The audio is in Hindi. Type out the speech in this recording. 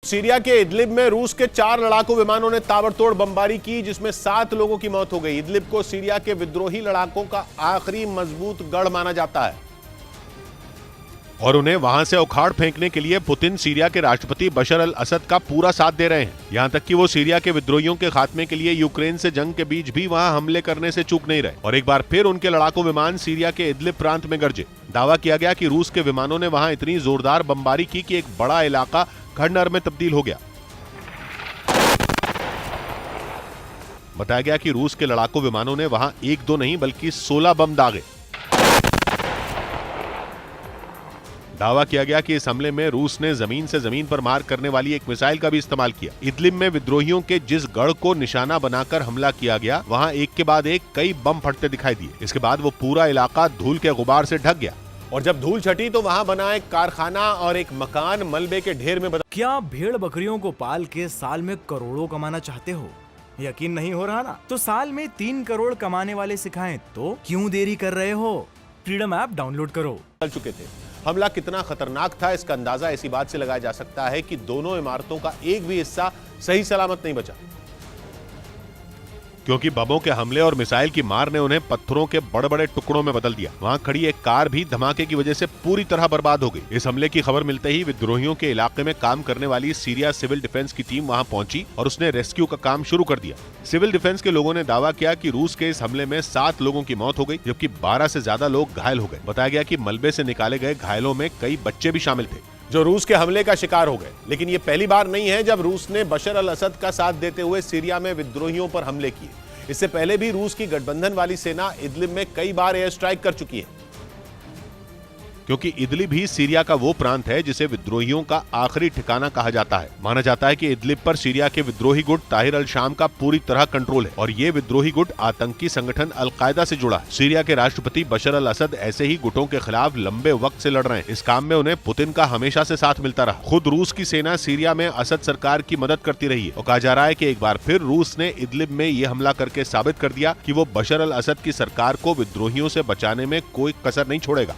सीरिया के इदलिब में रूस के 4 लड़ाकू विमानों ने ताबड़तोड़ बमबारी की, जिसमें 7 लोगों की मौत हो गई। इदलिब को सीरिया के विद्रोही लड़ाकों का आखिरी मजबूत गढ़ माना जाता है और उन्हें वहां से उखाड़ फेंकने के लिए पुतिन सीरिया के राष्ट्रपति बशर अल असद का पूरा साथ दे रहे हैं। यहां तक कि वो सीरिया के विद्रोहियों के खात्मे के लिए यूक्रेन से जंग के बीच भी वहां हमले करने से चूक नहीं रहे और एक बार फिर उनके लड़ाकू विमान सीरिया के इदलिब प्रांत में गरजे। दावा किया गया कि रूस के विमानों ने वहां इतनी जोरदार बमबारी की कि एक बड़ा इलाका खंडहर में तब्दील हो गया। बताया गया कि रूस के लड़ाकू विमानों ने वहां 1-2 नहीं बल्कि 16 बम दागे। दावा किया गया कि इस हमले में रूस ने जमीन से जमीन पर मार करने वाली एक मिसाइल का भी इस्तेमाल किया। इदलिब में विद्रोहियों के जिस गढ़ को निशाना बनाकर हमला किया गया, वहां एक के बाद एक कई बम फटते दिखाई दिए। इसके बाद वो पूरा इलाका धूल के गुबार से ढक गया और जब धूल छटी तो वहां बना एक कारखाना और एक मकान मलबे के ढेर में बदल। क्या भेड़ बकरियों को पाल के साल में करोड़ों कमाना चाहते हो? यकीन नहीं हो रहा ना? तो साल में 3 करोड़ कमाने वाले सिखाएं तो क्यों देरी कर रहे हो? फ्रीडम ऐप डाउनलोड करो। चल चुके थे। हमला कितना खतरनाक था इसका अंदाजा इसी बात से लगाया जा सकता है कि दोनों इमारतों का एक भी हिस्सा सही सलामत नहीं बचा, क्योंकि बमों के हमले और मिसाइल की मार ने उन्हें पत्थरों के बड़े बड़े टुकड़ों में बदल दिया। वहां खड़ी एक कार भी धमाके की वजह से पूरी तरह बर्बाद हो गई। इस हमले की खबर मिलते ही विद्रोहियों के इलाके में काम करने वाली सीरिया सिविल डिफेंस की टीम वहां पहुंची और उसने रेस्क्यू का काम शुरू कर दिया। सिविल डिफेंस के लोगों ने दावा किया कि रूस के इस हमले में 7 लोगों की मौत हो गई, जबकि 12 से ज्यादा लोग घायल हो गए। बताया गया कि मलबे से निकाले गए घायलों में कई बच्चे भी शामिल थे जो रूस के हमले का शिकार हो गए। लेकिन ये पहली बार नहीं है जब रूस ने बशर अल असद का साथ देते हुए सीरिया में विद्रोहियों पर हमले किए। इससे पहले भी रूस की गठबंधन वाली सेना इदलिब में कई बार एयर स्ट्राइक कर चुकी है, क्योंकि इदलिब ही सीरिया का वो प्रांत है जिसे विद्रोहियों का आखिरी ठिकाना कहा जाता है। माना जाता है कि इदलिब पर सीरिया के विद्रोही गुट ताहिर अल शाम का पूरी तरह कंट्रोल है और ये विद्रोही गुट आतंकी संगठन अल कायदा से जुड़ा है। सीरिया के राष्ट्रपति बशर अल असद ऐसे ही गुटों के खिलाफ लंबे वक्त से लड़ रहे हैं। इस काम में उन्हें पुतिन का हमेशा से साथ मिलता रहा। खुद रूस की सेना सीरिया में असद सरकार की मदद करती रही है और कहा जा रहा है कि एक बार फिर रूस ने इदलिब में ये हमला करके साबित कर दिया कि वो बशर अल असद की सरकार को विद्रोहियों से बचाने में कोई कसर नहीं छोड़ेगा।